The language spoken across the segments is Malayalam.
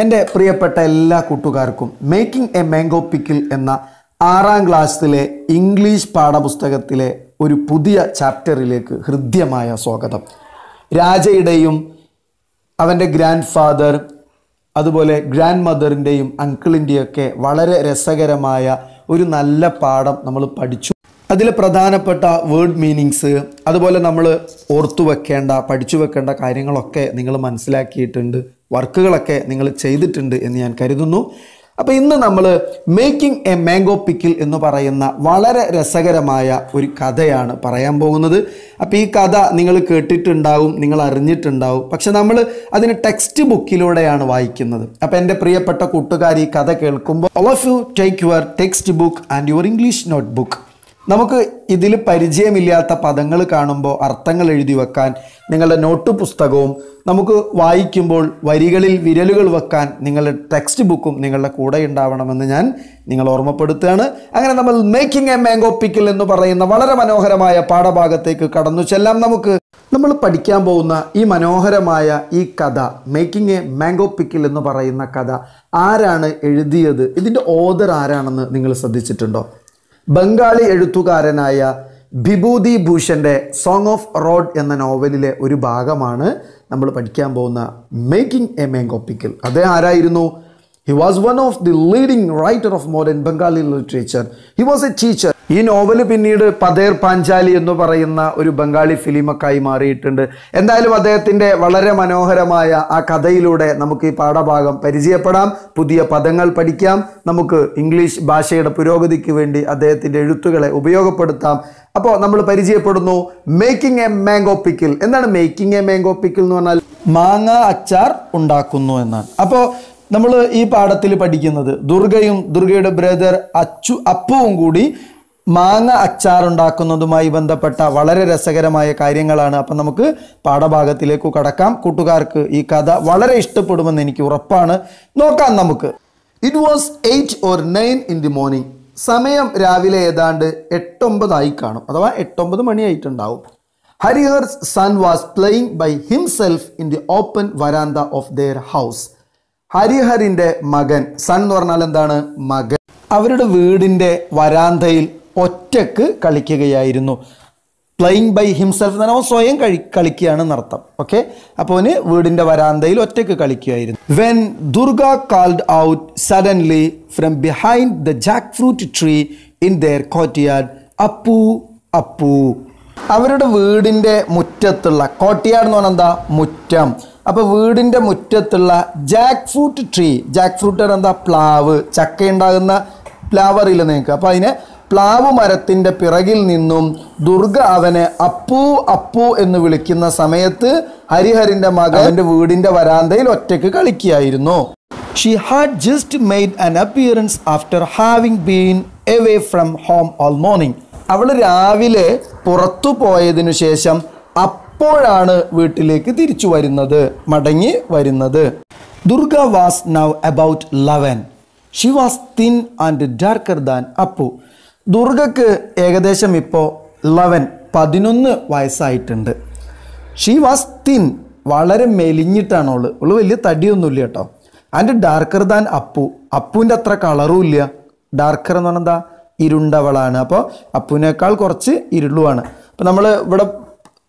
എൻ്റെ പ്രിയപ്പെട്ട എല്ലാ കൂട്ടുകാർക്കും മേക്കിംഗ് എ മാംഗോ പിക്കിൾ എന്ന 6ാം ക്ലാസ്സിലെ ഇംഗ്ലീഷ് പാഠപുസ്തകത്തിലെ ഒരു പുതിയ ചാപ്റ്ററിലേക്ക് ഹൃദ്യമായ സ്വാഗതം. രാജയുടെയും അവൻ്റെ ഗ്രാൻഡ് ഫാദർ അതുപോലെ ഗ്രാൻഡ് മദറിൻ്റെയും അങ്കിളിൻ്റെയൊക്കെ വളരെ രസകരമായ ഒരു നല്ല പാഠം നമ്മൾ പഠിച്ചു. അതിൽ പ്രധാനപ്പെട്ട വേർഡ് മീനിങ്സ് അതുപോലെ നമ്മൾ ഓർത്തു വെക്കേണ്ട പഠിച്ചു വെക്കേണ്ട കാര്യങ്ങളൊക്കെ നിങ്ങൾ മനസ്സിലാക്കിയിട്ടുണ്ട്, വർക്കുകളൊക്കെ നിങ്ങൾ ചെയ്തിട്ടുണ്ട് എന്ന് ഞാൻ കരുതുന്നു. അപ്പോൾ ഇന്ന് നമ്മൾ മേക്കിംഗ് എ മാംഗോ പിക്കിൾ എന്ന് പറയുന്ന വളരെ രസകരമായ ഒരു കഥയാണ് പറയാൻ പോകുന്നത്. അപ്പോൾ ഈ കഥ നിങ്ങൾ കേട്ടിട്ടുണ്ടാവും, നിങ്ങൾ അറിഞ്ഞിട്ടുണ്ടാവും, പക്ഷെ നമ്മൾ അതിന് ടെക്സ്റ്റ് ബുക്കിലൂടെയാണ് വായിക്കുന്നത്. അപ്പോൾ എൻ്റെ പ്രിയപ്പെട്ട കൂട്ടുകാർ ഈ കഥ കേൾക്കുമ്പോൾ all of you take your text book and your English note book. നമുക്ക് ഇതിൽ പരിചയമില്ലാത്ത പദങ്ങൾ കാണുമ്പോൾ അർത്ഥങ്ങൾ എഴുതി വെക്കാൻ നിങ്ങളുടെ നോട്ട് പുസ്തകവും, നമുക്ക് വായിക്കുമ്പോൾ വരികളിൽ വിരലുകൾ വെക്കാൻ നിങ്ങളുടെ ടെക്സ്റ്റ് ബുക്കും നിങ്ങളുടെ കൂടെ ഉണ്ടാവണമെന്ന് ഞാൻ നിങ്ങൾ ഓർമ്മപ്പെടുത്തുകയാണ്. അങ്ങനെ നമ്മൾ മേക്കിംഗ് എ മാംഗോ പിക്കിൾ എന്ന് പറയുന്ന വളരെ മനോഹരമായ പാഠഭാഗത്തേക്ക് കടന്നു ചെല്ലാം. നമ്മൾ പഠിക്കാൻ പോകുന്ന ഈ മനോഹരമായ ഈ കഥ, മേക്കിംഗ് എ മാംഗോ പിക്കിൾ എന്ന് പറയുന്ന കഥ ആരാണ് എഴുതിയത്, ഇതിൻ്റെ ഓഥർ ആരാണെന്ന് നിങ്ങൾ ശ്രദ്ധിച്ചിട്ടുണ്ടോ? ബംഗാളി എഴുത്തുകാരനായ വിഭൂതി ഭൂഷൻ്റെ സോങ് ഓഫ് റോഡ് എന്ന നോവലിലെ ഒരു ഭാഗമാണ് നമ്മൾ പഠിക്കാൻ പോകുന്ന മേക്കിംഗ് എ മാംഗോ പിക്കിൾ. അദ്ദേഹം ആരായിരുന്നു? He was one of the leading writer of modern Bengali literature. He was a teacher. ഈ നോവൽ പിന്നീട് പതേർ പാഞ്ചാലി എന്ന് പറയുന്ന ഒരു ബംഗാളി ഫിലിമൊക്കെയായി മാറിയിട്ടുണ്ട്. എന്തായാലും അദ്ദേഹത്തിൻ്റെ വളരെ മനോഹരമായ ആ കഥയിലൂടെ നമുക്ക് ഈ പാഠഭാഗം പരിചയപ്പെടാം, പുതിയ പദങ്ങൾ പഠിക്കാം, നമുക്ക് ഇംഗ്ലീഷ് ഭാഷയുടെ പുരോഗതിക്ക് വേണ്ടി അദ്ദേഹത്തിൻ്റെ എഴുത്തുകളെ ഉപയോഗപ്പെടുത്താം. അപ്പോൾ നമ്മൾ പരിചയപ്പെടുന്നു മേക്കിംഗ് എ മാംഗോ പിക്കിൾ. എന്താണ് മേക്കിംഗ് എ മാംഗോ പിക്കിൾ എന്ന് പറഞ്ഞാൽ? മാങ്ങ അച്ചാർ ഉണ്ടാക്കുന്നു എന്നാണ്. അപ്പോൾ നമ്മൾ ഈ പാഠത്തിൽ പഠിക്കുന്നത് ദുർഗയും ദുർഗയുടെ ബ്രദർ അപ്പുവും കൂടി മാങ്ങ അച്ചാർ ഉണ്ടാക്കുന്നതുമായി ബന്ധപ്പെട്ട വളരെ രസകരമായ കാര്യങ്ങളാണ്. അപ്പം നമുക്ക് പാഠഭാഗത്തിലേക്ക് കടക്കാം. കൂട്ടുകാർക്ക് ഈ കഥ വളരെ ഇഷ്ടപ്പെടുമെന്ന് എനിക്ക് ഉറപ്പാണ്. നോക്കാം നമുക്ക്. It was 8 or 9 in the morning. സമയം രാവിലെ ഏതാണ്ട് 8-9 കാണും, അഥവാ 8-9 മണിയായിട്ടുണ്ടാവും. Harihar's son was playing by himself in the open veranda of their house. ഹരിഹറിൻ്റെ മകൻ, സൺ എന്ന് പറഞ്ഞാൽ എന്താണ്? മകൻ, അവരുടെ വീടിൻ്റെ വരാന്തയിൽ ഒറ്റക്ക് കളിക്കുകയായിരുന്നു. പ്ലേയിങ് ബൈ ഹിംസെൽഫ് എന്ന് പറഞ്ഞാൽ സ്വയം കളിക്കുകയാണെന്ന് അർത്ഥം. ഓക്കെ, അപ്പോൾ അവന് വീടിൻ്റെ വരാന്തയിൽ ഒറ്റക്ക് കളിക്കുകയായിരുന്നു. When Durga called out suddenly from behind the jackfruit tree in their courtyard, Apu Apu. അവരുടെ വീടിൻ്റെ മുറ്റത്തുള്ള, കോർട്ട്യാർഡ് എന്ന് പറഞ്ഞാൽ എന്താ? മുറ്റം. അപ്പോൾ വീടിൻ്റെ മുറ്റത്തുള്ള jackfruit tree, jackfruit എന്താ? പ്ലാവ്, ചക്ക ഉണ്ടാകുന്ന പ്ലാവ് അറിയില്ല നിങ്ങൾക്ക്? അപ്പോൾ അതിനെ പ്ലാവ് മരത്തിൻ്റെ പിറകിൽ നിന്നും ദുർഗ അവനെ അപ്പു അപ്പു എന്ന് വിളിക്കുന്ന സമയത്ത് ഹരിഹറിൻ്റെ മകൻ അവൻ്റെ വീടിൻ്റെ വരാന്തയിൽ ഒറ്റയ്ക്ക് കളിക്കുകയായിരുന്നു. She had just made an appearance after having been away from home all morning. അവൾ രാവിലെ പുറത്തു പോയതിനു ശേഷം അപ്പോഴാണ് വീട്ടിലേക്ക് തിരിച്ചു വരുന്നത്, മടങ്ങി വരുന്നത്. Durga was now about 11. She was thin and darker than Apu. ദുർഗക്ക് ഏകദേശം ഇപ്പോൾ 11 വയസ്സായിട്ടുണ്ട്. ഷീ വാസ് തിൻ, വളരെ മെലിഞ്ഞിട്ടാണ് അവള് വലിയ തടിയൊന്നുമില്ല കേട്ടോ. ആൻഡ് ഡാർക്കർ ദാൻ അപ്പു, അപ്പുവിൻ്റെ അത്ര കളറും ഇല്ല. ഡാർക്കർ എന്ന് പറഞ്ഞാൽ എന്താ? ഇരുണ്ടവളാണ്. അപ്പോൾ അപ്പുവിനേക്കാൾ കുറച്ച് ഇരുളുമാണ്. അപ്പോൾ നമ്മൾ ഇവിടെ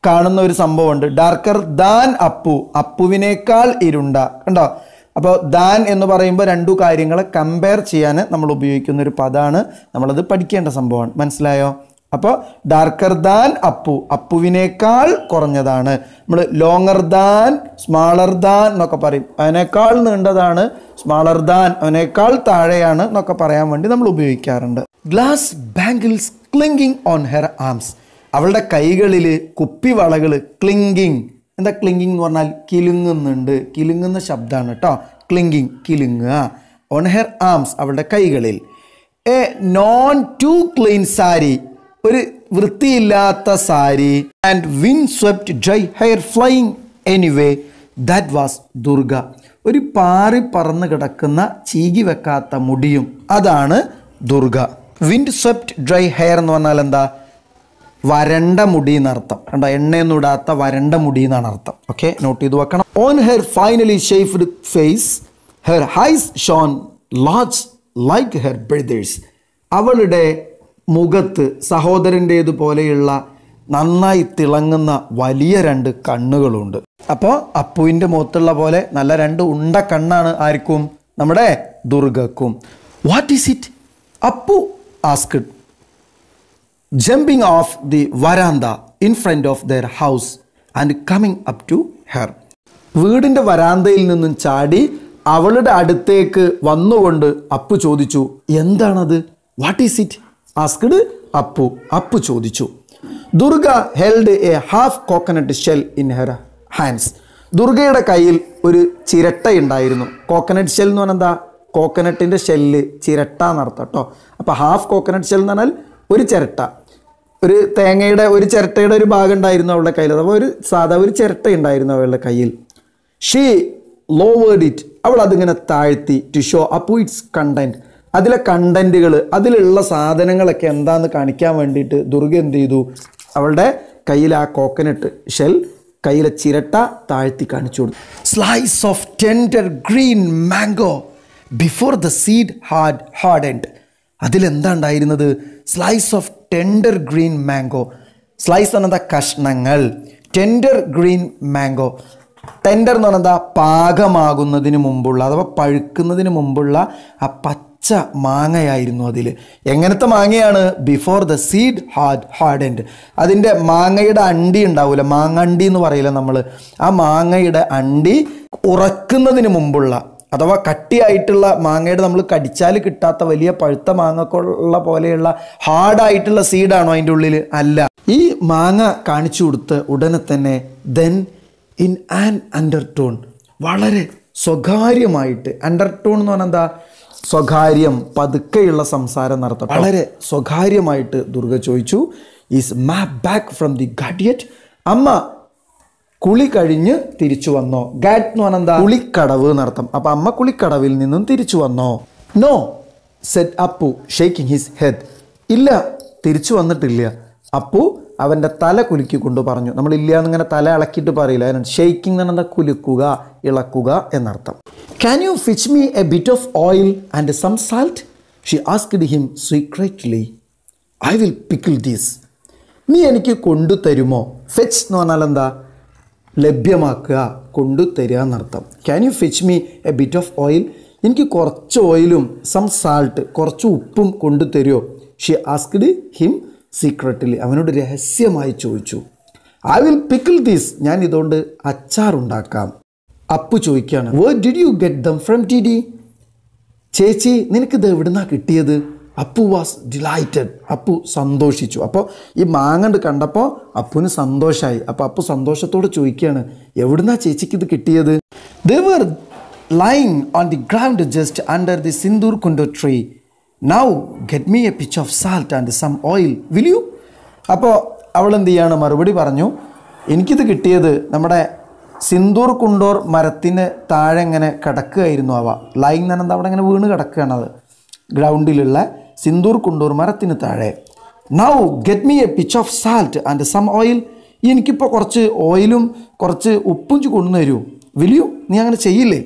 കാണുന്ന ഒരു സംഭവമുണ്ട്, ഡാർക്കർ ദാൻ അപ്പു, അപ്പുവിനേക്കാൾ ഇരുണ്ട, കണ്ടോ? അപ്പോൾ ദാൻ എന്ന് പറയുമ്പോൾ രണ്ടു കാര്യങ്ങളെ കമ്പയർ ചെയ്യാൻ നമ്മൾ ഉപയോഗിക്കുന്ന ഒരു പദമാണ്, നമ്മളത് പഠിക്കേണ്ട സംഭവമാണ്. മനസ്സിലായോ? അപ്പോൾ ഡാർക്കർ ദാൻ അപ്പു, അപ്പുവിനേക്കാൾ കുറഞ്ഞതാണ്. നമ്മൾ ലോങ്ങർ ദാൻ, സ്മാളർ ദാൻ എന്നൊക്കെ പറയും. അവനേക്കാൾ നീണ്ടതാണ്, സ്മാളർ ദാൻ അവനേക്കാൾ താഴെയാണ് എന്നൊക്കെ പറയാൻ വേണ്ടി നമ്മൾ ഉപയോഗിക്കാറുണ്ട്. Glass bangles clinking on her arms. അവളുടെ കൈകളിൽ കുപ്പിവളകൾ, ക്ലിങ്കിങ്. എന്താ ക്ലിങ്കിങ് എന്ന് പറഞ്ഞാൽ? കിലുങ്ങുന്നുണ്ട്, കിലുങ്ങുന്ന ശബ്ദമാണ് കേട്ടോ. ക്ലിങ്കിങ്, കിലുങ്ങുക. ഓൺ ഹെർ ആംസ്, അവളുടെ കൈകളിൽ. A none too clean sari, ഒരു വൃത്തിയില്ലാത്ത സാരി. And wind swept dry hair flying anyway, that was Durga. ഒരു പാറി പറന്ന് കിടക്കുന്ന ചീകി വെക്കാത്ത മുടിയും, അതാണ് Durga. Wind swept dry hair എന്ന് പറഞ്ഞാൽ എന്താ? വരണ്ട മുടി എന്നർത്ഥം. കണ്ടോ? എണ്ണയൊന്നും ഇടാത്ത വരണ്ട മുടി എന്നാണ് അർത്ഥം. ഓക്കെ, നോട്ട് ചെയ്ത് വെക്കണം. On her finely shaved face her eyes shone large like her brother's. അവളുടെ മുഖത്ത് സഹോദരൻ്റേതുപോലെയുള്ള നന്നായി തിളങ്ങുന്ന വലിയ 2 കണ്ണുകളുണ്ട്. അപ്പോൾ അപ്പുവിൻ്റെ മുഖത്തുള്ള പോലെ നല്ല 2 ഉണ്ട കണ്ണാണ് ആർക്കും? നമ്മുടെ ദുർഗക്കും. What is it? Apu asked, jumping off the veranda in front of their house and coming up to her. വീടിൻ്റെ വരാന്തയിൽ നിന്നും ചാടി അവളുടെ അടുത്തേക്ക് വന്നുകൊണ്ട് അപ്പു ചോദിച്ചു, എന്താണത്? What is it? Asked Apu ചോദിച്ചു. Durga held a half coconut shell in her hands. ദുർഗയുടെ കയ്യിൽ ഒരു ചിരട്ടയുണ്ടായിരുന്നു. കോക്കനട്ട് ഷെൽ എന്ന് പറഞ്ഞാൽ എന്താ? കോക്കനട്ടിൻ്റെ ഷെല്ല്, ചിരട്ട എന്നർത്ഥം കേട്ടോ. അപ്പോൾ ഹാഫ് കോക്കനട്ട് ഷെൽ എന്ന് പറഞ്ഞാൽ ഒരു ചിരട്ട, ഒരു തേങ്ങയുടെ ഒരു ചിരട്ടയുടെ ഒരു ഭാഗം ഉണ്ടായിരുന്നു അവളുടെ കയ്യിൽ. അപ്പോൾ ഒരു സാധാ ഒരു ചിരട്ട ഉണ്ടായിരുന്നു അവളുടെ കയ്യിൽ. She lowered it. അവൾ അതിങ്ങനെ താഴ്ത്തി. To show Apu its content. അതിലെ കണ്ടന്റുകൾ, അതിലുള്ള സാധനങ്ങളൊക്കെ എന്താണെന്ന് കാണിക്കാൻ വേണ്ടിയിട്ട് ദുർഗ എന്ത് ചെയ്തു? അവളുടെ കയ്യിൽ ആ കോക്കനട്ട് ഷെൽ, കയ്യിലെ ചിരട്ട താഴ്ത്തി കാണിച്ചു കൊടുത്തു. Slice of tender green mango before the seed had hardened. അതിലെന്താ ഉണ്ടായിരുന്നത്? Slice of tender green mango. Slice എന്ന് പറഞ്ഞാൽ കഷ്ണങ്ങൾ, ടെൻഡർ ഗ്രീൻ മാംഗോ. ടെൻഡർ എന്ന് പറഞ്ഞാൽ എന്താ? പാകമാകുന്നതിന് മുമ്പുള്ള അഥവാ പഴുക്കുന്നതിന് മുമ്പുള്ള ആ പച്ച മാങ്ങയായിരുന്നു അതിൽ. എങ്ങനത്തെ മാങ്ങയാണ്? Before the seed hardened. അതിൻ്റെ മാങ്ങയുടെ അണ്ടി ഉണ്ടാവില്ല, മാങ്ങണ്ടി എന്ന് പറയില്ല നമ്മൾ. ആ മാങ്ങയുടെ അണ്ടി ഉറക്കുന്നതിന് മുമ്പുള്ള അഥവാ കട്ടിയായിട്ടുള്ള മാങ്ങയുടെ നമ്മൾ കടിച്ചാൽ കിട്ടാത്ത വലിയ പഴുത്ത മാങ്ങക്കുള്ള പോലെയുള്ള ഹാർഡായിട്ടുള്ള സീഡാണോ അതിൻ്റെ ഉള്ളിൽ? അല്ല. ഈ മാങ്ങ കാണിച്ചു കൊടുത്ത് ഉടനെ തന്നെ ദെൻ ഇൻ ആൻ അണ്ടർടോൺ, വളരെ സ്വകാര്യമായിട്ട്. അണ്ടർടോൺ എന്ന് പറഞ്ഞാൽ എന്താ? സ്വകാര്യം, പതുക്കെയുള്ള സംസാരം നടത്തണം. വളരെ സ്വകാര്യമായിട്ട് ദുർഗ ചോദിച്ചു, is ma back from the ghat yet. അമ്മ കുളി കഴിഞ്ഞ് തിരിച്ചു വന്നോ? ഗാറ്റ് എന്ന് പറഞ്ഞാൽ എന്താ? കുളിക്കടവ് എന്നർത്ഥം. അപ്പം അമ്മ കുളിക്കടവിൽ നിന്നും തിരിച്ചു വന്നോ? No said Apu shaking his head. ഇല്ല, തിരിച്ചു വന്നിട്ടില്ല. അപ്പു അവൻ്റെ തല കുലുക്കിക്കൊണ്ട് പറഞ്ഞു. നമ്മളില്ല എന്നിങ്ങനെ തല ഇളക്കിയിട്ട് പറയില്ല. അതിനാണ് ഷെയ്ക്കിംഗ് എന്ന് പറഞ്ഞാൽ കുലുക്കുക, ഇളക്കുക എന്നർത്ഥം. Can you fetch me a bit of oil and some salt? She asked him secretly. I will pickle these. നീ എനിക്ക് കൊണ്ടുതരുമോ? ഫെച്ച് എന്ന് പറഞ്ഞാൽ എന്താ? ലഭ്യമാക്കുക, കൊണ്ടുതരിക എന്നർത്ഥം. Can you fetch me a bit of oil? എനിക്ക് കുറച്ച് ഓയിലും സം സാൾട്ട്, കുറച്ച് ഉപ്പും കൊണ്ടുതരുമോ? She asked him secretly. അവനോട് രഹസ്യമായി ചോദിച്ചു. I will pickle these. ഞാൻ ഇതുകൊണ്ട് അച്ചാറുണ്ടാക്കാം. അപ്പു ചോദിക്കുകയാണ്, where did you get them from Didi? ചേച്ചി, നിനക്കിത് എവിടുന്നാണ് കിട്ടിയത്? Appu was delighted. അപ്പു സന്തോഷിച്ചു. അപ്പോൾ ഈ മാങ്ങണ്ട് കണ്ടപ്പോൾ അപ്പുവിന് സന്തോഷമായി. അപ്പോൾ അപ്പു സന്തോഷത്തോടെ ചോദിക്കുകയാണ്, എവിടുന്നാ ചേച്ചിക്ക് ഇത് കിട്ടിയത്? They were lying on the ground just under the sindur kundo tree. Now get me a pinch of salt and some oil will you? അപ്പോൾ അവൾ എന്ത് ചെയ്യാണ്? മറുപടി പറഞ്ഞു, എനിക്കിത് കിട്ടിയത് നമ്മുടെ സിന്ദൂർ കുണ്ടോർ മരത്തിന് താഴെ ഇങ്ങനെ കിടക്കുകയായിരുന്നു. അവ ലൈങ് എന്ന് പറഞ്ഞാൽ അവിടെ ഇങ്ങനെ വീണ് കിടക്കുകയാണ്. അത് ഗ്രൗണ്ടിലുള്ള സിന്ദൂർ കുണ്ടൂർ മരത്തിന് താഴെ. Now get me a pinch of salt and some oil. എനിക്കിപ്പോൾ കുറച്ച് ഓയിലും കുറച്ച് ഉപ്പും കൊണ്ടു തരൂ. Will you? നീ അങ്ങനെ ചെയ്യില്ലേ?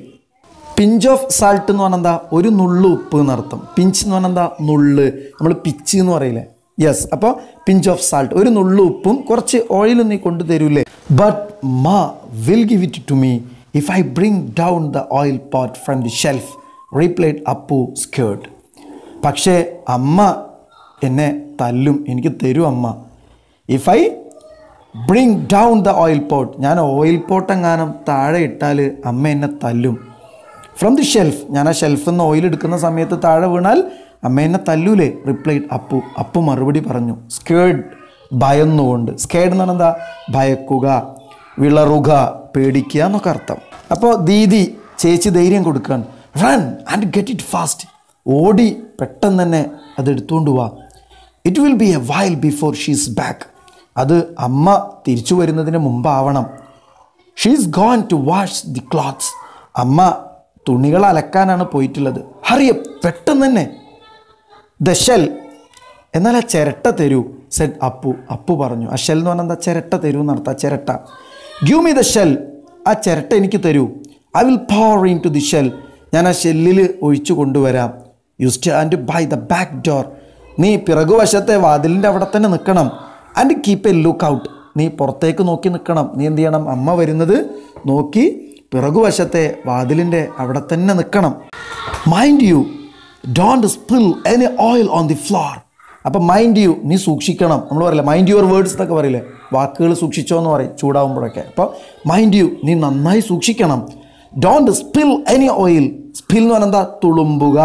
പിഞ്ച് ഓഫ് സാൾട്ട് എന്ന് പറഞ്ഞാൽ എന്താ? ഒരു നുള്ളു ഉപ്പ് എന്നർത്ഥം. പിഞ്ച് എന്ന് പറഞ്ഞാൽ എന്താ? നുള്ള്. നമ്മൾ പിച്ച് എന്ന് പറയില്ലേ? യെസ്. അപ്പോൾ പിഞ്ച് ഓഫ് സാൾട്ട്, ഒരു നുള്ളു ഉപ്പും കുറച്ച് ഓയിലും നീ കൊണ്ടു തരൂല്ലേ? But Ma will give it to me if I bring down the oil pot from the shelf, replied Apu scared. പക്ഷേ അമ്മ എന്നെ തല്ലും, എനിക്ക് തരും അമ്മ. If I bring down the oil pot, ഞാൻ ഓയിൽ പോട്ട് എങ്ങാനും താഴെ ഇട്ടാൽ അമ്മ എന്നെ തല്ലും. ഫ്രം ദി ഷെൽഫ്, ഞാൻ ആ ഷെൽഫിൽ നിന്ന് ഓയിൽ എടുക്കുന്ന സമയത്ത് താഴെ വീണാൽ അമ്മ എന്നെ തല്ലൂലേ? റിപ്ലൈഡ് അപ്പു. അപ്പു മറുപടി പറഞ്ഞു, സ്കേർഡ്, ഭയന്നുകൊണ്ട്. സ്കേർഡ് എന്ന് പറഞ്ഞാൽ എന്താ? ഭയക്കുക, വിളറുക, പേടിക്കുക എന്നൊക്കെ അർത്ഥം. അപ്പോൾ ദീദി, ചേച്ചി ധൈര്യം കൊടുക്കുകയാണ്. Run and get it fast. ഓടി പെട്ടെന്ന് തന്നെ അത് എടുത്തുകൊണ്ട് പോവാ. It will be a while before she's back. അത് അമ്മ തിരിച്ചു വരുന്നതിന് മുമ്പാവണം. She's gone to wash the clothes. അമ്മ തുണികൾ അലക്കാനാണ് പോയിട്ടുള്ളത്. ഹറിയ, പെട്ടെന്ന് തന്നെ. ദ ഷെൽ, എന്നാൽ ആ ചിരട്ട തരൂ. സെഡ് അപ്പു. അപ്പു പറഞ്ഞു. ആ ഷെൽ എന്ന് പറഞ്ഞാൽ എന്താ? ചിരട്ട തരൂ എന്നർത്ഥം. ചിരട്ട. Give me the shell. ആ ചിരട്ട എനിക്ക് തരൂ. I will pour into the shell. ഞാൻ ആ ഷെല്ലിൽ ഒഴിച്ചു കൊണ്ടുവരാം. You stand by the back door. നീ പിറകുവശത്തെ വാതിലിൻ്റെ അവിടെ തന്നെ നിൽക്കണം. And keep a look out. നീ പുറത്തേക്ക് നോക്കി നിൽക്കണം. നീ എന്ത് ചെയ്യണം? അമ്മ വരുന്നത് നോക്കി പിറകുവശത്തെ വാതിലിൻ്റെ അവിടെ തന്നെ നിൽക്കണം. Mind you don't spill any oil on the floor. അപ്പം മൈൻഡ് യു, നീ സൂക്ഷിക്കണം. നമ്മൾ പറയില്ല മൈൻഡ് യുവർ വേർഡ്സ് എന്നൊക്കെ പറയില്ലേ, വാക്കുകൾ സൂക്ഷിച്ചോ എന്ന് പറയും ചൂടാവുമ്പോഴൊക്കെ. അപ്പോൾ മൈൻഡ് യു, നീ നന്നായി സൂക്ഷിക്കണം. Don't spill any oil. Spill എന്ന് പറഞ്ഞാൽ എന്താ? തുളുമ്പുക,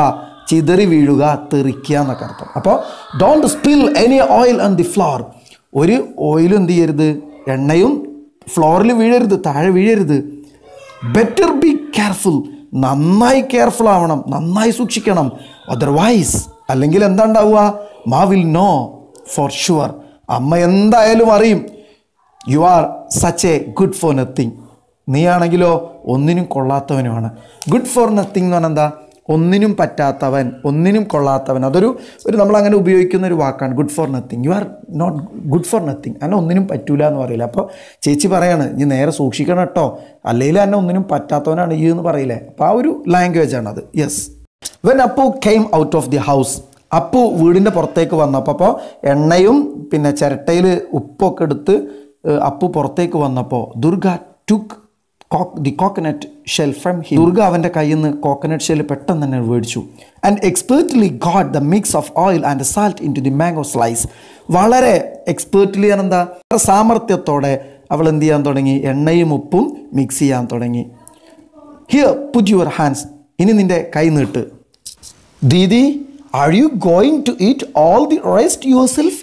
ചിതറി വീഴുക, തെറിക്കുക എന്നൊക്കെ അർത്ഥം. അപ്പോൾ don't spill any oil on the floor. ഒരു ഓയിലും എന്ത് ചെയ്യരുത്, എണ്ണയും ഫ്ലോറിൽ വീഴരുത്, താഴെ വീഴരുത്. Better be careful. നന്നായി കെയർഫുൾ ആവണം, നന്നായി സൂക്ഷിക്കണം. അതർവൈസ്, അല്ലെങ്കിൽ എന്താ ഉണ്ടാവുക? മാ വിൽ നോ ഫോർ ഷുവർ. അമ്മ എന്തായാലും അറിയും. You are such A good for nothing. നീ ആണെങ്കിലോ ഒന്നിനും കൊള്ളാത്തവനുമാണ്. ഗുഡ് ഫോർ നത്തിങ് എന്ന് പറഞ്ഞാൽ എന്താ? ഒന്നിനും പറ്റാത്തവൻ, ഒന്നിനും കൊള്ളാത്തവൻ. അതൊരു നമ്മളങ്ങനെ ഉപയോഗിക്കുന്ന ഒരു വാക്കാണ്, good for nothing. You are not good for nothing. അന്നെ ഒന്നിനും പറ്റൂല എന്ന് പറയില്ല. അപ്പോൾ ചേച്ചി പറയാണ്, നീ നേരെ സൂക്ഷിക്കണം കേട്ടോ, അല്ലെങ്കിൽ എന്നെ ഒന്നിനും പറ്റാത്തവനാണ് ഈ എന്ന് പറയില്ലേ. അപ്പോൾ ആ ഒരു ലാംഗ്വേജ് ആണത്. Yes. When Appu came out of the house. Appu വീടിൻ്റെ പുറത്തേക്ക് വന്നപ്പോൾ, അപ്പോൾ എണ്ണയും പിന്നെ ചിരട്ടയിൽ ഉപ്പൊക്കെ എടുത്ത് അപ്പു പുറത്തേക്ക് വന്നപ്പോൾ Durga took the coconut shell from him. Durga അവൻ്റെ കയ്യിൽ നിന്ന് കോക്കനട്ട് ഷെൽ പെട്ടെന്ന് തന്നെ മേടിച്ചു. And expertly got the mix of oil and salt into the mango slice. വളരെ എക്സ്പേർട്ട്ലി എന്താ, സാമർത്ഥ്യത്തോടെ അവൾ എന്ത് ചെയ്യാൻ തുടങ്ങി? എണ്ണയും ഉപ്പും മിക്സ് ചെയ്യാൻ തുടങ്ങി. Here put your hands. ഇനി നിൻ്റെ കൈ നീട്ട്. Didi, are you going to eat all the rest yourself?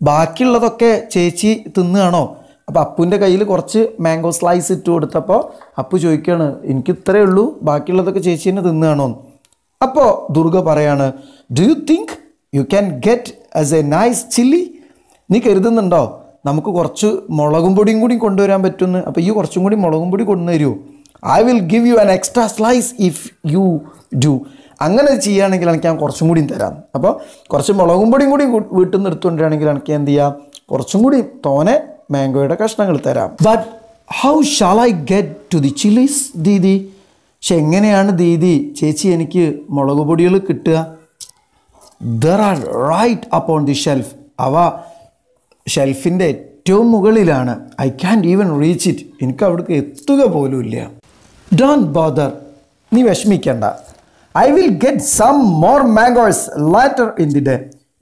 ബാക്കിയുള്ളതൊക്കെ ചേച്ചി തിന്നുകയാണോ? അപ്പോൾ അപ്പുവിൻ്റെ കയ്യിൽ കുറച്ച് മാംഗോ സ്ലൈസ് ഇട്ട് കൊടുത്തപ്പോൾ അപ്പു ചോദിക്കുകയാണ്, എനിക്ക് ഇത്രയേ ഉള്ളൂ, ബാക്കിയുള്ളതൊക്കെ ചേച്ചി തന്നെ തിന്നുകയാണോ? അപ്പോൾ ദുർഗ പറയാണ്, do you think you can get as A nice chilli? നീ കരുതുന്നുണ്ടോ നമുക്ക് കുറച്ച് മുളകും പൊടിയും കൂടി കൊണ്ടുവരാൻ പറ്റുമെന്ന്? അപ്പോൾ ഈ കുറച്ചും കൂടി മുളകും പൊടി കൊണ്ടുവരുമോ? I will give you an extra slice if you do. അങ്ങനെ ചെയ്യുകയാണെങ്കിൽ എനിക്ക് ഞാൻ കുറച്ചും കൂടി തരാം. അപ്പോൾ കുറച്ച് മുളകും പൊടിയും കൂടി വീട്ടിൽ നിന്ന് എടുത്തുകൊണ്ടിരിക്കുകയാണെങ്കിൽ എനിക്ക് എന്ത് ചെയ്യാം? കുറച്ചും കൂടി തോനെ മാംഗോയുടെ കഷ്ണങ്ങൾ തരാം. But how shall I get to the chillies didi? പക്ഷെ എങ്ങനെയാണ് ദീദി ചേച്ചി എനിക്ക് മുളക് പൊടികൾ കിട്ടുക? There are right upon the shelf. അവ ഷെൽഫിൻ്റെ ഏറ്റവും മുകളിലാണ്. I can't even reach it. എനിക്ക് അവിടേക്ക് എത്തുക പോലും ഇല്ല. Don't bother. നീ വിഷമിക്കണ്ട. I will get some more mangoes later in the day.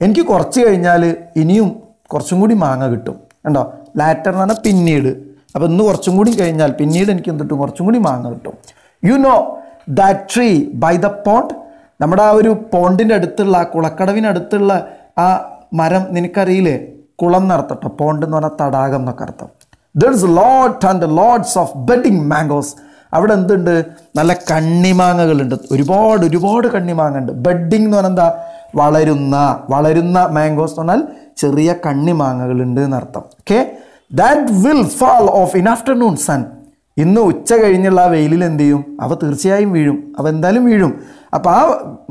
എനിക്ക് കുറച്ച് കഴിഞ്ഞാൽ ഇനിയും കുറച്ചും കൂടി മാങ്ങ കിട്ടും. കണ്ടോ, ലാറ്റർ എന്ന് പറഞ്ഞാൽ പിന്നീട്. അപ്പോൾ ഇന്ന് കുറച്ചും കൂടി കഴിഞ്ഞാൽ പിന്നീട് എനിക്ക് എന്ത് കിട്ടും? കുറച്ചും കൂടി മാങ്ങ കിട്ടും. You know that tree by the pond. നമ്മുടെ ആ ഒരു പോണ്ടിൻ്റെ അടുത്തുള്ള, ആ കുളക്കടവിനടുത്തുള്ള ആ മരം നിനക്കറിയില്ലേ? കുളം എന്നർത്ഥട്ടോ, പോണ്ട് എന്ന് പറഞ്ഞാൽ തടാകം എന്നൊക്കെ അർത്ഥം. There is lot and lots of bedding mangoes. അവിടെ എന്തുണ്ട്? നല്ല കണ്ണിമാങ്ങകളുണ്ട്. ഒരുപാട് കണ്ണിമാങ്ങ ഉണ്ട്. ബെഡിങ് എന്ന് പറഞ്ഞാൽ എന്താ? വളരുന്ന മാംഗോസ് എന്ന് പറഞ്ഞാൽ ചെറിയ കണ്ണിമാങ്ങകളുണ്ട് എന്നർത്ഥം. Okay. That will fall off in afternoon sun. ഇന്ന് ഉച്ച കഴിഞ്ഞുള്ള ആ വെയിലിൽ എന്ത് ചെയ്യും? അവ തീർച്ചയായും വീഴും. അവ എന്തായാലും വീഴും. അപ്പോൾ ആ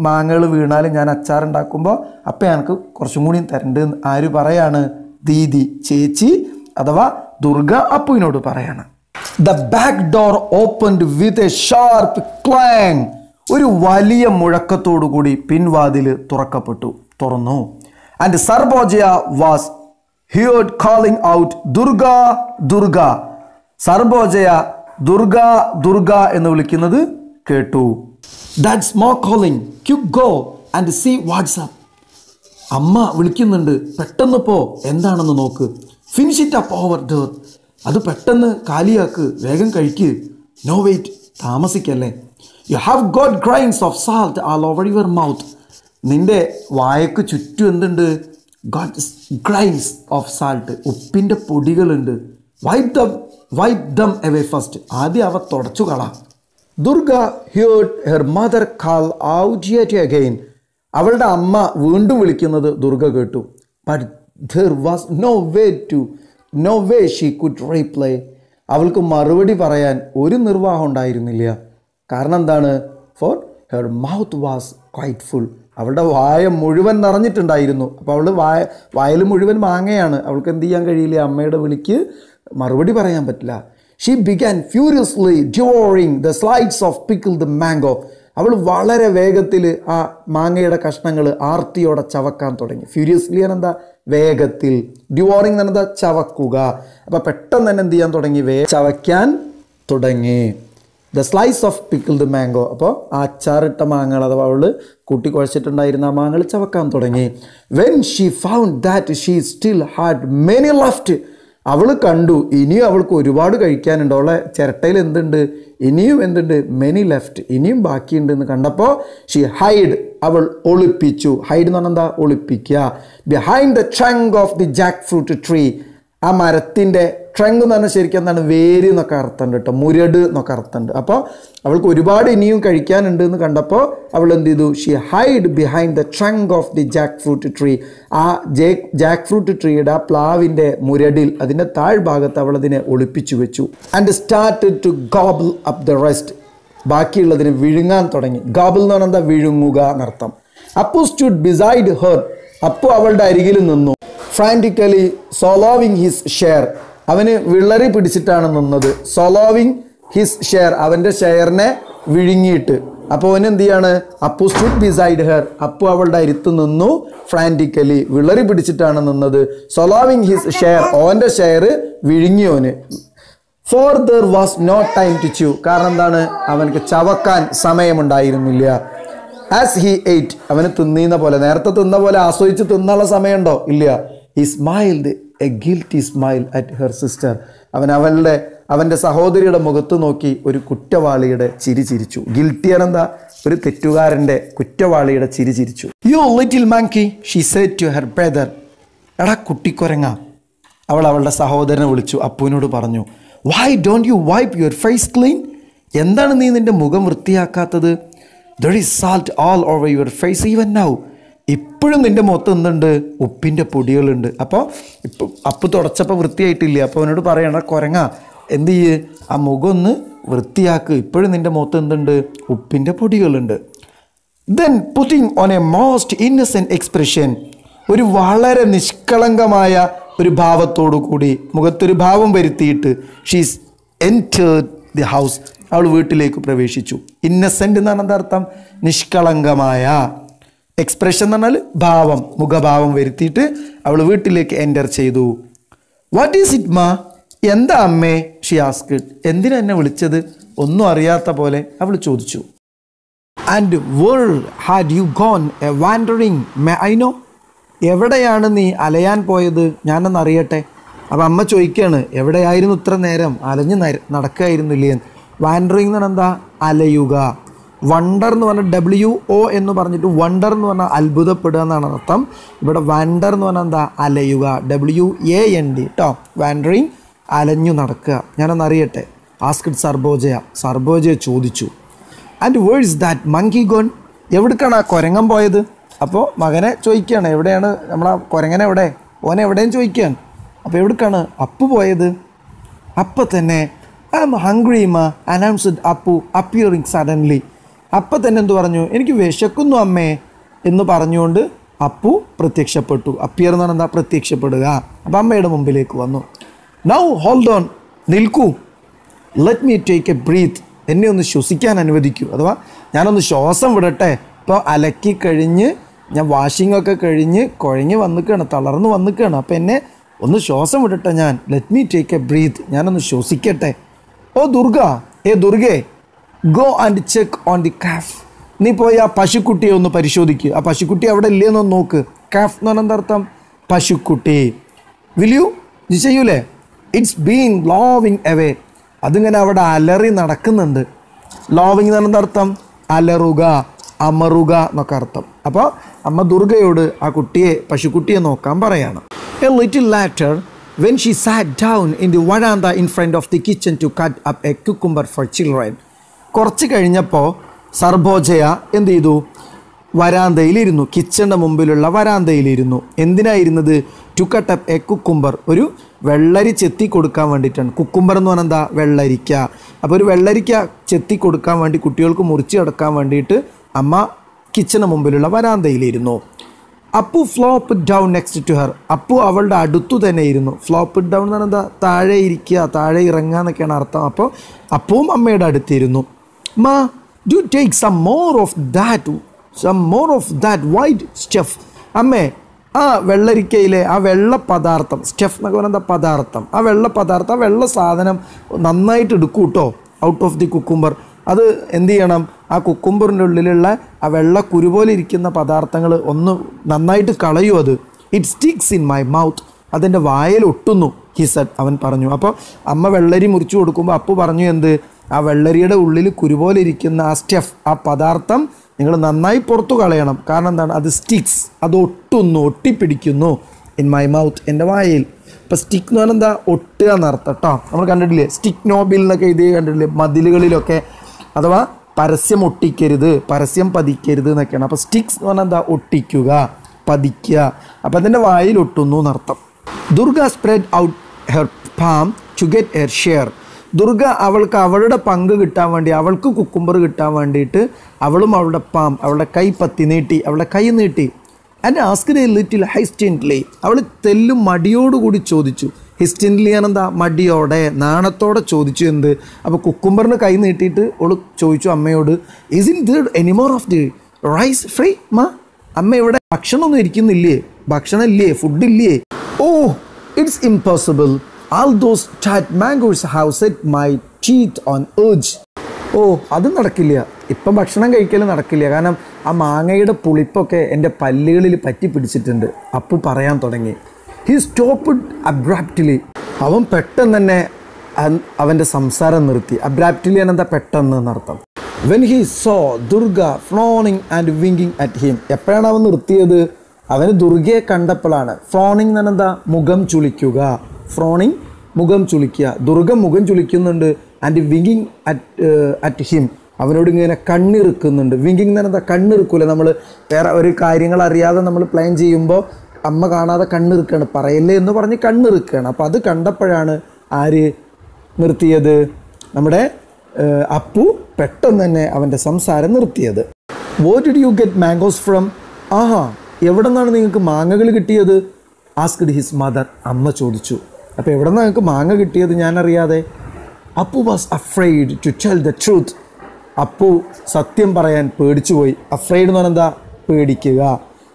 മാങ്ങകൾ വീണാലും ഞാൻ അച്ചാറുണ്ടാക്കുമ്പോൾ അപ്പം എനിക്ക് കുറച്ചും കൂടി തരണ്ട്. ആര് പറയാണ്? ദീദി, ചേച്ചി അഥവാ ദുർഗ അപ്പുവിനോട് പറയാണ്. The back door opened with a sharp clang. ഒരു വലിയ മുഴക്കത്തോടു കൂടി പിൻവാതിൽ തുറന്നു. And Sarbojaya was heard calling out, Durga Durga. Sarbojaya Durga എന്ന് വിളിക്കുന്നത് കേട്ടു. That's more calling, quick go and see what's up. അമ്മ വിളിക്കുന്നുണ്ട്, പെട്ടെന്ന് പോ, എന്താണെന്ന് നോക്ക്. Finish it up over there. അത് പെട്ടെന്ന് കാലിയാക്ക്, വേഗം കഴിക്ക്. നോ വെയിറ്റ്, താമസിക്കല്ലേ. You have got grains of salt all over your mouth. നിൻ്റെ വായക്ക് ചുറ്റും എന്തുണ്ട്? ഗോട്ട് ഗ്രൈൻസ് ഓഫ് സാൾട്ട്, ഉപ്പിൻ്റെ പൊടികളുണ്ട്. Wipe them away first. ആദ്യം അവ തുടച്ചു കളാം. Durga heard her mother call out yet again. അവളുടെ അമ്മ വീണ്ടും വിളിക്കുന്നത് ദുർഗ കേട്ടു. But there was no way she could reply. അവൾക്ക് മറുപടി പറയാൻ ഒരു നിർവാഹം ഉണ്ടായിരുന്നില്ല. കാരണം എന്താണ്? For her mouth was quite full. അവളുടെ വായ മുഴുവൻ നിറഞ്ഞിട്ടുണ്ടായിരുന്നു. അപ്പോൾ അവൾ വായിൽ മുഴുവൻ മാങ്ങയാണ്. അവൾക്ക് എന്ത് ചെയ്യാൻ കഴിയില്ല? അമ്മയുടെ വിളിക്ക് മറുപടി പറയാൻ പറ്റില്ല. She began furiously devouring the slices of pickled mango. അവൾ വളരെ വേഗത്തിൽ ആ മാങ്ങയുടെ കഷ്ണങ്ങൾ ആർത്തിയോടെ ചവക്കാൻ തുടങ്ങി. ഫ്യൂരിയസ്ലി എന്താ, വേഗത്തിൽ. ഡിവോറിങ് എന്താ, ചവക്കുക. അപ്പോൾ പെട്ടെന്ന് തന്നെ എന്ത് ചെയ്യാൻ തുടങ്ങി, ചവയ്ക്കാൻ തുടങ്ങി. The slice of pickled mango, അപ്പോൾ ആ അച്ചാറിട്ട മാങ്ങകൾ അഥവാ അവൾ കൂട്ടിക്കുഴച്ചിട്ടുണ്ടായിരുന്ന ആ മാങ്ങകൾ ചവക്കാൻ തുടങ്ങി. When she found that she still had many left, അവൾ കണ്ടു ഇനിയും അവൾക്ക് ഒരുപാട് കഴിക്കാനുണ്ട്. അവളെ ചിരട്ടയിൽ എന്തുണ്ട്, ഇനിയും എന്തുണ്ട്, മെനി ലെഫ്റ്റ്, ഇനിയും ബാക്കിയുണ്ട് എന്ന് കണ്ടപ്പോൾ ഷീ ഹൈഡ്, അവൾ ഒളിപ്പിച്ചു. ഹൈഡ് എന്ന് പറഞ്ഞാൽ എന്താ, ഒളിപ്പിക്കുക. Behind the trunk of the jackfruit tree, ആ മരത്തിൻ്റെ ട്രങ്ക് എന്ന് പറഞ്ഞാൽ ശരിക്കും എന്താണ്, വേര് എന്നൊക്കെ അർത്ഥമുണ്ട് കേട്ടോ, മുരട് എന്നൊക്കെ അർത്ഥമുണ്ട്. അപ്പോൾ അവൾക്ക് ഒരുപാട് ഇനിയും കഴിക്കാനുണ്ട് എന്ന് കണ്ടപ്പോൾ അവൾ എന്ത് ചെയ്തു, she hide behind the trunk of the jackfruit tree, ആ ജാക്ക് ഫ്രൂട്ട് ട്രീയുടെ ആ പ്ലാവിൻ്റെ മുരടിൽ, അതിൻ്റെ താഴ്ഭാഗത്ത് അവൾ അതിനെ ഒളിപ്പിച്ചു വെച്ചു. And started to gobble up the rest, ബാക്കിയുള്ളതിനെ വിഴുങ്ങാൻ തുടങ്ങി. ഗോബിൾ എന്ന് പറഞ്ഞാൽ എന്താ, വിഴുങ്ങുക എന്നർത്ഥം. Appu stood beside her, Appu അവളുടെ അരികിൽ നിന്നു. ഫ്രാൻറ്റിക്കലി സോലോവിങ് ഹിസ് ഷെയർ, അവന് വിളറി പിടിച്ചിട്ടാണ് നിന്നത്. സോലോവിങ് ഹിസ് ഷെയർ, അവൻ്റെ ഷെയറിനെ വിഴുങ്ങിയിട്ട്. അപ്പോൾ അവന് എന്ത് ചെയ്യാണ്, Appu stood beside her, Appu അവളുടെ അരിത്ത് നിന്നു. ഫ്രാൻറ്റിക്കലി, വിളറി പിടിച്ചിട്ടാണ് നിന്നത്. സോലോവിങ് ഹിസ് ഷെയർ, ഓൻ്റെ ഷെയർ വിഴുങ്ങിയോന്. For there was no time to chew, കാരണം എന്താണ്, അവനക്ക് ചവക്കാൻ സമയമുണ്ടായിരുന്നില്ല. ആസ് ഹി എയ്റ്റ്, അവന് തിന്നീന്ന പോലെ, നേരത്തെ തിന്ന പോലെ ആസ്വദിച്ച് തിന്നാനുള്ള സമയമുണ്ടോ, ഇല്ല. He smiled A guilty smile at her sister, അവൻ്റെ സഹോദരിയുടെ മുഖത്ത് നോക്കി ഒരു കുറ്റവാളിയുടെ ചിരി ചിരിച്ചു. ഗിൽറ്റി എന്താ, ഒരു തെറ്റുകാരൻ്റെ, കുറ്റവാളിയുടെ ചിരി ചിരിച്ചു. You little monkey she said to her brother, എടാ കുട്ടിക്കൊരങ്ങ, അവൾ അവളുടെ സഹോദരനെ വിളിച്ചു, അപ്പുവിനോട് പറഞ്ഞു. Why don't you wipe your face clean, എന്താണ് നീ നിൻ്റെ മുഖം വൃത്തിയാക്കാത്തത്? There is salt all over your face even now, ഇപ്പോഴും നിൻ്റെ മുഖത്ത് എന്തുണ്ട്, ഉപ്പിൻ്റെ പൊടികളുണ്ട്. അപ്പോൾ അപ്പ് തുടച്ചപ്പോൾ വൃത്തിയായിട്ടില്ല. അപ്പോൾ അവനോട് പറയണ, കുരങ്ങ എന്ത് ചെയ്യ്, ആ മുഖം ഒന്ന് വൃത്തിയാക്ക്, ഇപ്പോഴും നിൻ്റെ മുഖത്ത് എന്തുണ്ട്, ഉപ്പിൻ്റെ പൊടികളുണ്ട്. Then putting on a most innocent expression, ഒരു വളരെ നിഷ്കളങ്കമായ ഒരു ഭാവത്തോടു കൂടി, മുഖത്തൊരു ഭാവം വരുത്തിയിട്ട്, ഷീസ് എൻറ്റേർഡ് ദി ഹൗസ്, അവൾ വീട്ടിലേക്ക് പ്രവേശിച്ചു. ഇന്നസെൻ്റ് എന്നാണ് എന്താ അർത്ഥം, നിഷ്കളങ്കമായ. എക്സ്പ്രഷൻ എന്ന് പറഞ്ഞാൽ ഭാവം, മുഖഭാവം വരുത്തിയിട്ട് അവൾ വീട്ടിലേക്ക് എൻ്റർ ചെയ്തു. വാട്ട് ഈസ് ഇറ്റ് മാ, എന്താ അമ്മേ, ഷി ആസ്ക്ഡ്, എന്തിനാ എന്നെ വിളിച്ചത്, ഒന്നും അറിയാത്ത പോലെ അവൾ ചോദിച്ചു. And where had you gone a wandering may I know, എവിടെയാണ് നീ അലയാൻ പോയത്, ഞാനൊന്ന് അറിയട്ടെ. അപ്പം അമ്മ ചോദിക്കുകയാണ്, എവിടെയായിരുന്നു ഇത്ര നേരം, അലഞ്ഞ് നടക്കുകയായിരുന്നില്ലേ. വാൻഡറിങ് എന്ന് പറഞ്ഞാൽ എന്താ, അലയുക. വണ്ടർ എന്ന് പറഞ്ഞാൽ WO എന്ന് പറഞ്ഞിട്ട് വണ്ടർ എന്ന് പറഞ്ഞാൽ അത്ഭുതപ്പെടുക എന്നാണ് അർത്ഥം. ഇവിടെ വാൻഡർ എന്ന് പറഞ്ഞാൽ എന്താ, അലയുക, WAND കേട്ടോ. വാൻഡറിങ്, അലഞ്ഞു നടക്കുക. ഞാനൊന്ന് അറിയട്ടെ. ആസ്ക്ഡ് സർബോജയ ചോദിച്ചു. And where is that monkey gone, എവിടേക്കാണ് ആ കുരങ്ങൻ പോയത്? അപ്പോൾ മകനെ ചോദിക്കുകയാണ്, എവിടെയാണ് നമ്മളാ കുരങ്ങനെ, എവിടെ, ഓനെ എവിടെയും ചോദിക്കുകയാണ്. അപ്പോൾ എവിടേക്കാണ് അപ്പു പോയത്? അപ്പം തന്നെ ഐ ആം ഹംഗ്രി മാ അനൗൺസ്ഡ് അപ്പു അപ്പിയറിങ് സഡൻലി, അപ്പം തന്നെ എന്തു പറഞ്ഞു, എനിക്ക് വിശക്കുന്നു അമ്മേ എന്ന് പറഞ്ഞുകൊണ്ട് അപ്പു പ്രത്യക്ഷപ്പെട്ടു. അപ്പിയർ എന്ന് പറഞ്ഞാൽ എന്താ, പ്രത്യക്ഷപ്പെടുക. അപ്പം അമ്മയുടെ മുമ്പിലേക്ക് വന്നു. നൗ ഹോൾഡ് ഓൺ, നിൽക്കൂ. Let me take a breath, എന്നെ ഒന്ന് ശ്വസിക്കാൻ അനുവദിക്കൂ, അഥവാ ഞാനൊന്ന് ശ്വാസം വിടട്ടെ. ഇപ്പോൾ അലക്കി കഴിഞ്ഞ് ഞാൻ വാഷിംഗ് ഒക്കെ കഴിഞ്ഞ് കുഴഞ്ഞ് വന്നിക്കുകയാണ്, തളർന്ന് വന്നിക്കുകയാണ്. അപ്പോൾ എന്നെ ഒന്ന് ശ്വാസം വിടട്ടെ ഞാൻ. Let me take a breath, ഞാനൊന്ന് ശ്വസിക്കട്ടെ. ഓ ദുർഗേ, go and check on the calf, നീ പോയി ആ പശുക്കുട്ടിയെ ഒന്ന് പരിശോധിക്കുക. ആ പശുക്കുട്ടി അവിടെ ഇല്ലേന്നൊന്ന് നോക്ക്. കാഫ് എന്ന് പറഞ്ഞാൽ എന്താ അർത്ഥം, പശുക്കുട്ടി. വിൽ യു, ഇത് ചെയ്യൂലേ? ഇറ്റ്സ് ബീങ് ലോവിങ് എവേ, അതിങ്ങനെ അവിടെ അലറി നടക്കുന്നുണ്ട്. ലോവിങ് എന്ന് പറഞ്ഞാൽ എന്താ അർത്ഥം, അലറുക, അമറുക എന്നൊക്കെ അർത്ഥം. അപ്പോൾ അമ്മ ദുർഗയോട് ആ പശുക്കുട്ടിയെ നോക്കാൻ പറയാണ്. A little later when she sat down in the veranda in front of the kitchen to cut up a cucumber for children, കുറച്ച് കഴിഞ്ഞപ്പോൾ സർബോജയ എന്ത് ചെയ്തു, വരാന്തയിലിരുന്നു, കിച്ചണിൻ്റെ മുമ്പിലുള്ള വരാന്തയിലിരുന്നു. എന്തിനായിരുന്നത്? To cut up a cucumber, ഒരു വെള്ളരി ചെത്തി കൊടുക്കാൻ വേണ്ടിയിട്ടാണ്. കുക്കുംബർ എന്ന് പറഞ്ഞാൽ എന്താ, വെള്ളരിക്ക. അപ്പോൾ ഒരു വെള്ളരിക്ക ചെത്തി കൊടുക്കാൻ വേണ്ടി, കുട്ടികൾക്ക് മുറിച്ച് കിടക്കാൻ വേണ്ടിയിട്ട് അമ്മ കിച്ചണിന് മുമ്പിലുള്ള വരാന്തയിലിരുന്നു. Appu flop down next to her, Appu അവളുടെ അടുത്തു തന്നെ ഇരുന്നു. ഫ്ലോപ്പ് ഡൗൺ എന്ന് പറഞ്ഞാൽ എന്താ, താഴെ ഇരിക്കുക, താഴെ ഇറങ്ങുക എന്നൊക്കെയാണ് അർത്ഥം. അപ്പോൾ അപ്പുവും അമ്മയുടെ അടുത്തിരുന്നു. Ma do take some more of that white stuff. അമ്മേ, ആ വെള്ളരിക്കയിലെ ആ വെള്ള പദാർത്ഥം, സ്റ്റഫ് എന്നൊക്കെ പറയുന്നത് പദാർത്ഥം, ആ വെള്ള പദാർത്ഥം, ആ വെള്ള സാധനം നന്നായിട്ട് എടുക്കൂ കേട്ടോ, ഔട്ട് ഓഫ് ദി കുക്കുംബർ. അത് എന്ത് ചെയ്യണം, ആ കുക്കുംബറിൻ്റെ ഉള്ളിലുള്ള ആ വെള്ള കുരു പോലെ ഇരിക്കുന്ന പദാർത്ഥങ്ങൾ ഒന്ന് നന്നായിട്ട് കളയൂ. അത് it sticks in my mouth, അതെൻ്റെ വായിൽ ഒട്ടുന്നു, ഹി സെഡ്, അവൻ പറഞ്ഞു. അപ്പോൾ അമ്മ വെള്ളരി മുറിച്ചു കൊടുക്കുമ്പോൾ അപ്പു പറഞ്ഞു എന്ത്, ആ വെള്ളരിയുടെ ഉള്ളിൽ കുരുപോലെ ഇരിക്കുന്ന ആ സ്റ്റഫ്, ആ പദാർത്ഥം നിങ്ങൾ നന്നായി പുറത്തു കളയണം. കാരണം എന്താണ്, അത് സ്റ്റിക്സ്, അത് ഒട്ടുന്നു, ഒട്ടിപ്പിടിക്കുന്നു, ഇൻ മൈ മൗത്ത്, എൻ്റെ വായിൽ. ഇപ്പോൾ സ്റ്റിക്ക് എന്ന് പറഞ്ഞാൽ എന്താ, ഒട്ടുക എന്നർത്ഥം കേട്ടോ. നമ്മൾ കണ്ടിട്ടില്ലേ, സ്റ്റിക്ക് നോബിൽ എന്നൊക്കെ ഇത് കണ്ടിട്ടില്ലേ, മതിലുകളിലൊക്കെ, അഥവാ പരസ്യം ഒട്ടിക്കരുത്, പരസ്യം പതിക്കരുത് എന്നൊക്കെയാണ്. അപ്പോൾ സ്റ്റിക്സ് എന്ന് പറഞ്ഞാൽ എന്താ, ഒട്ടിക്കുക, പതിക്കുക. അപ്പോൾ അതിൻ്റെ വായിൽ ഒട്ടുന്നു എന്നർത്ഥം. Durga spread out her palm to get her share. Durga അവൾക്ക് അവളുടെ പങ്ക് കിട്ടാൻ വേണ്ടി, അവൾക്ക് കുക്കുംബർ കിട്ടാൻ വേണ്ടിയിട്ട് അവളും അവളുടെ പാം, അവളുടെ കൈ പത്തി നീട്ടി, അവളുടെ കൈ നീട്ടി. ആൻഡ് ആസ്ക്ഡ് എ ലിറ്റിൽ ഹൈസ്റ്റൻ്റ്ലി, അവൾ തെല്ലും മടിയോടുകൂടി ചോദിച്ചു. ഹിസ്റ്റൻ്റ്ലി ആണെന്താ, മടിയോടെ, നാണത്തോടെ ചോദിച്ചു. എന്ത്, അപ്പോൾ കുക്കുംബറിന് കൈ നീട്ടിയിട്ട് അവൾ ചോദിച്ചു അമ്മയോട്, is in there any more of the rice free ma, അമ്മ ഇവിടെ ഭക്ഷണമൊന്നും ഇരിക്കുന്നില്ലേ, ഭക്ഷണം ഇല്ലേ, ഫുഡില്ലേ? Oh it's impossible, all those fat mangoes have set my teeth on edge. ഓ അത് നടക്കില്ല, ഇപ്പം ഭക്ഷണം കഴിക്കൽ നടക്കില്ല, കാരണം ആ മാങ്ങയുടെ പുളിപ്പൊക്കെ എൻ്റെ പല്ലുകളിൽ പറ്റി പിടിച്ചിട്ടുണ്ട്. അപ്പു പറയാൻ തുടങ്ങി. ഹി സ്റ്റോപ്പ്ഡ് അബ്രാപ്റ്റ്ലി, അവൻ പെട്ടെന്ന് തന്നെ അവൻ്റെ സംസാരം നിർത്തി. അബ്രാപ്റ്റ്ലി എന്താ, പെട്ടെന്ന് എന്നർത്ഥം. When he saw Durga frowning and winking at him, എപ്പോഴാണ് അവൻ നിർത്തിയത്, അവന് ദുർഗയെ കണ്ടപ്പോഴാണ്. ഫ്ലോണിങ് എന്ന് എന്താ, മുഖം ചുളിക്കുക, ഫ്രോണിങ് മുഖം ചുളിക്കുക. ദുർഗ മുഖം ചുളിക്കുന്നുണ്ട്. ആൻഡ് വിങ്കിങ് അറ്റ് ഹിം, അവനോട് ഇങ്ങനെ കണ്ണിറുക്കുന്നുണ്ട്. വിങ്കിങ് എന്ന് എന്താ, കണ്ണിറുക്കൂല, നമ്മൾ വേറെ ഒരു കാര്യങ്ങൾ അറിയാതെ നമ്മൾ പ്ലാൻ ചെയ്യുമ്പോൾ അമ്മ കാണാതെ കണ്ണിറുക്കുകയാണ്, പറയല്ലേ എന്ന് പറഞ്ഞ് കണ്ണിറുക്കുകയാണ്. അപ്പോൾ അത് കണ്ടപ്പോഴാണ് ആര് നിർത്തിയത്, നമ്മുടെ അപ്പു പെട്ടെന്ന് തന്നെ അവൻ്റെ സംസാരം നിർത്തിയത്. Where did you get mangoes from, ആഹാ എവിടെ നിന്നാണ് നിങ്ങൾക്ക് മാങ്ങകൾ കിട്ടിയത്, ആസ്ക്ഡ് ഹിസ് മദർ, അമ്മ ചോദിച്ചു. അപ്പോൾ എവിടെ നിന്നാണ് നിങ്ങൾക്ക് മാങ്ങ കിട്ടിയത് ഞാനറിയാതെ. Appu was afraid to tell the truth, Appu സത്യം പറയാൻ പേടിച്ചു പോയി. അഫ്രെയ്ഡ് എന്ന് പറഞ്ഞാൽ എന്താ, പേടിക്കുക.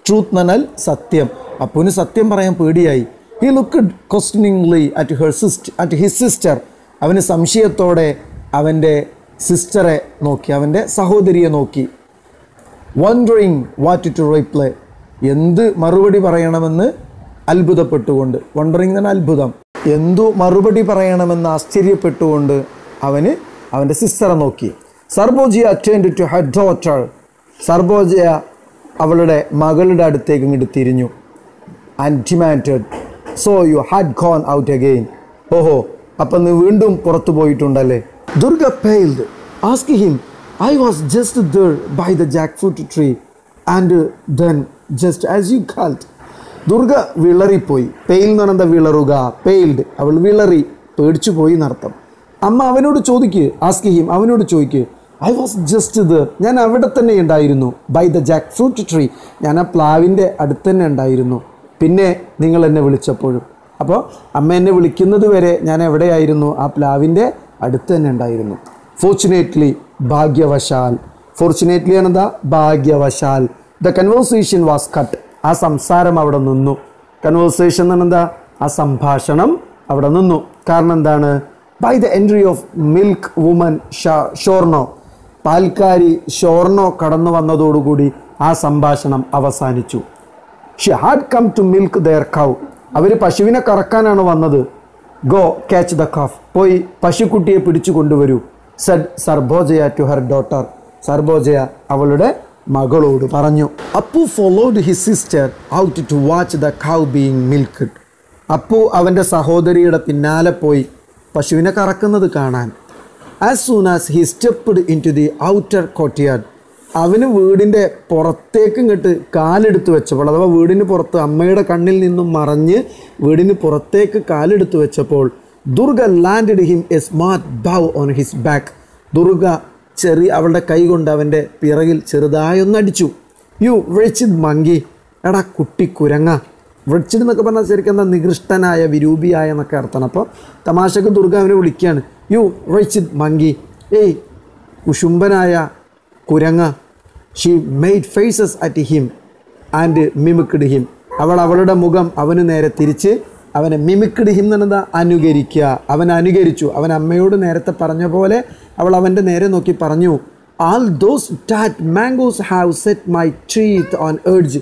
ട്രൂത്ത് എന്ന് പറഞ്ഞാൽ സത്യം. അപ്പുവിന് സത്യം പറയാൻ പേടിയായി. He looked questioningly at his sister, അവന് സംശയത്തോടെ അവൻ്റെ സിസ്റ്ററെ നോക്കി, അവൻ്റെ സഹോദരിയെ നോക്കി. വണ്ടറിങ് വാട്ട് ടു റിപ്ലൈ, എന്ത് മറുപടി പറയണമെന്ന് അത്ഭുതപ്പെട്ടുകൊണ്ട്. വണ്ടറിങ് എന്ന് അത്ഭുതം, എന്തു മറുപടി പറയണമെന്ന് ആശ്ചര്യപ്പെട്ടുകൊണ്ട് അവന് അവൻ്റെ സിസ്റ്ററെ നോക്കി. Sarbojaya attend to her daughter, Sarbojaya അവളുടെ മകളുടെ അടുത്തേക്ക് ഇങ്ങോട്ട് തിരിഞ്ഞു. And demanded, so you had gone out again, ഓഹോ അപ്പം നീ വീണ്ടും പുറത്തു പോയിട്ടുണ്ടല്ലേ. Durga paled, ask him, I was just there by the jackfruit tree and then just as you called. Durga വിളറിപ്പോയി. പെയിൽ എന്ന് പറഞ്ഞാൽ എന്താ, വിളറുക, പെയിൽഡ്, അവൾ വിളറി, പേടിച്ചു പോയി എന്നർത്ഥം. അമ്മ അവനോട് ചോദിക്കുക, ആസ്ക് ഹിം, അവനോട് ചോദിക്കുക, ഐ വാസ് ജസ്റ്റ് ദർ, ഞാൻ അവിടെ തന്നെ ഉണ്ടായിരുന്നു, by the jackfruit tree, ഞാൻ ആ പ്ലാവിൻ്റെ അടുത്ത് തന്നെ ഉണ്ടായിരുന്നു, പിന്നെ നിങ്ങൾ എന്നെ വിളിച്ചപ്പോഴും. അപ്പോൾ അമ്മ എന്നെ വിളിക്കുന്നത് വരെ ഞാൻ എവിടെയായിരുന്നു, ആ പ്ലാവിൻ്റെ അടുത്ത് തന്നെ ഉണ്ടായിരുന്നു. ഫോർച്ചുനേറ്റ്ലി, ഭാഗ്യവശാൽ, ഫോർച്ചുനേറ്റ്ലി എന്താ, ഭാഗ്യവശാൽ, ദ കൺവേഴ്സേഷൻ വാസ് കട്ട്, ആ സംസാരം അവിടെ നിന്നു. കൺവേഴ്സേഷൻ എന്ന് പറഞ്ഞാൽ എന്താ, ആ സംഭാഷണം അവിടെ നിന്നു. കാരണം എന്താണ്, by the entry of milk woman Shorno, പാൽക്കാരി ഷോർണോ കടന്നു വന്നതോടുകൂടി ആ സംഭാഷണം അവസാനിച്ചു. She had come to milk their cow, അവർ പശുവിനെ കറക്കാനാണ് വന്നത്. ഗോ ക്യാച്ച് ദ കഫ്, പോയി പശുക്കുട്ടിയെ പിടിച്ചു കൊണ്ടുവരൂ. Said Sarbojaya to her daughter, Sarbojaya അവളുടെ മകളോട് പറഞ്ഞു. Appu followed his sister out to watch the cow being milked, Appu അവൻ്റെ സഹോദരിയുടെ പിന്നാലെ പോയി പശുവിനെ കറക്കുന്നത് കാണാൻ. As soon as he stepped into the outer courtyard, അവന് വീടിൻ്റെ പുറത്തേക്ക് ഇങ്ങോട്ട് കാലെടുത്ത് വെച്ചപ്പോൾ, അഥവാ വീടിന് പുറത്ത് അമ്മയുടെ കണ്ണിൽ നിന്നും മറഞ്ഞ് വീടിന് പുറത്തേക്ക് കാലെടുത്ത് വെച്ചപ്പോൾ, Durga landed him A smart bow on his back, Durga അവളുടെ കൈ കൊണ്ട് അവൻ്റെ പിറകിൽ ചെറുതായൊന്നടിച്ചു. യു വൃച്ചിഡ് മങ്കി, എടാ കുട്ടി കുരങ്ങ. വൃച്ചിഡ് എന്നൊക്കെ പറഞ്ഞാൽ ശരിക്കും എന്താ, നികൃഷ്ടനായ, വിരൂപിയായ എന്നൊക്കെ അർത്ഥമാണ്. അപ്പോൾ തമാശക്ക് ദുർഗ അവനെ വിളിക്കുകയാണ്, യു വൃച്ചിഡ് മങ്കി, ഏയ് കുശുംബനായ കുരങ്ങ. She made faces at him and mimicked him. അവളുടെ മുഖം അവന് നേരെ തിരിച്ച് അവനെ മിമിക്ഡ് ഹിം എന്നത് അനുകരിക്കുക. അവൻ അനുകരിച്ചു. അവൻ അമ്മയോട് നേരത്തെ പറഞ്ഞ പോലെ അവൻ്റെ നേരെ നോക്കി പറഞ്ഞു, ആൾ ദോസ് ടാറ്റ് mangoes have set my teeth on edge.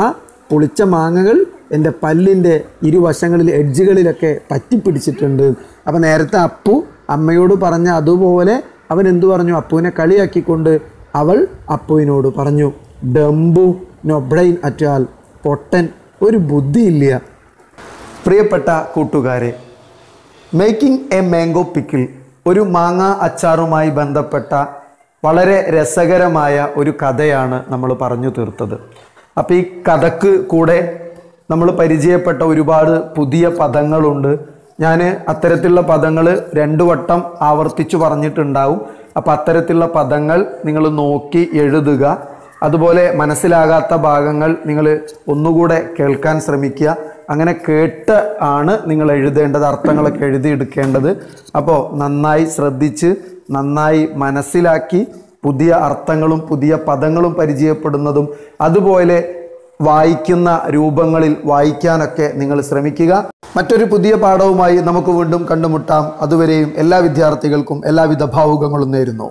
ആ പുളിച്ച മാങ്ങകൾ എൻ്റെ പല്ലിൻ്റെ ഇരുവശങ്ങളിൽ എഡ്ജുകളിലൊക്കെ പറ്റിപ്പിടിച്ചിട്ടുണ്ട്. അപ്പം നേരത്തെ അപ്പു അമ്മയോട് പറഞ്ഞ അതുപോലെ അവൻ എന്തു പറഞ്ഞു? അപ്പുവിനെ കളിയാക്കിക്കൊണ്ട് അവൾ അപ്പുവിനോട് പറഞ്ഞു, ഡംബു നോ ബ്രെയിൻ അറ്റ് ആൾ. പൊട്ടൻ, ഒരു ബുദ്ധിയില്ല. പ്രിയപ്പെട്ട കൂട്ടുകാരെ, മേക്കിംഗ് എ മാംഗോ പിക്കിൾ ഒരു മാങ്ങ അച്ചാറുമായി ബന്ധപ്പെട്ട വളരെ രസകരമായ ഒരു കഥയാണ് നമ്മൾ പറഞ്ഞു തീർത്തത്. അപ്പോൾ ഈ കഥക്ക് കൂടെ നമ്മൾ പരിചയപ്പെട്ട ഒരുപാട് പുതിയ പദങ്ങളുണ്ട്. ഞാൻ അത്തരത്തിലുള്ള പദങ്ങൾ 2 വട്ടം ആവർത്തിച്ചു പറഞ്ഞിട്ടുണ്ടാവും. അപ്പോൾ അത്തരത്തിലുള്ള പദങ്ങൾ നിങ്ങൾ നോക്കി എഴുതുക. അതുപോലെ മനസ്സിലാകാത്ത ഭാഗങ്ങൾ നിങ്ങൾ ഒന്നുകൂടെ കേൾക്കാൻ ശ്രമിക്കുക. അങ്ങനെ കേട്ട് ആണ് നിങ്ങൾ എഴുതേണ്ടത്, അർത്ഥങ്ങളൊക്കെ എഴുതിയെടുക്കേണ്ടത്. അപ്പോൾ നന്നായി ശ്രദ്ധിച്ച് നന്നായി മനസ്സിലാക്കി പുതിയ അർത്ഥങ്ങളും പുതിയ പദങ്ങളും പരിചയപ്പെടുന്നതും അതുപോലെ വായിക്കുന്ന രൂപങ്ങളിൽ വായിക്കാനൊക്കെ നിങ്ങൾ ശ്രമിക്കുക. മറ്റൊരു പുതിയ പാഠവുമായി നമുക്ക് വീണ്ടും കണ്ടുമുട്ടാം. അതുവരെയും എല്ലാ വിദ്യാർത്ഥികൾക്കും എല്ലാവിധ ഭാവുകങ്ങളും നേരുന്നു.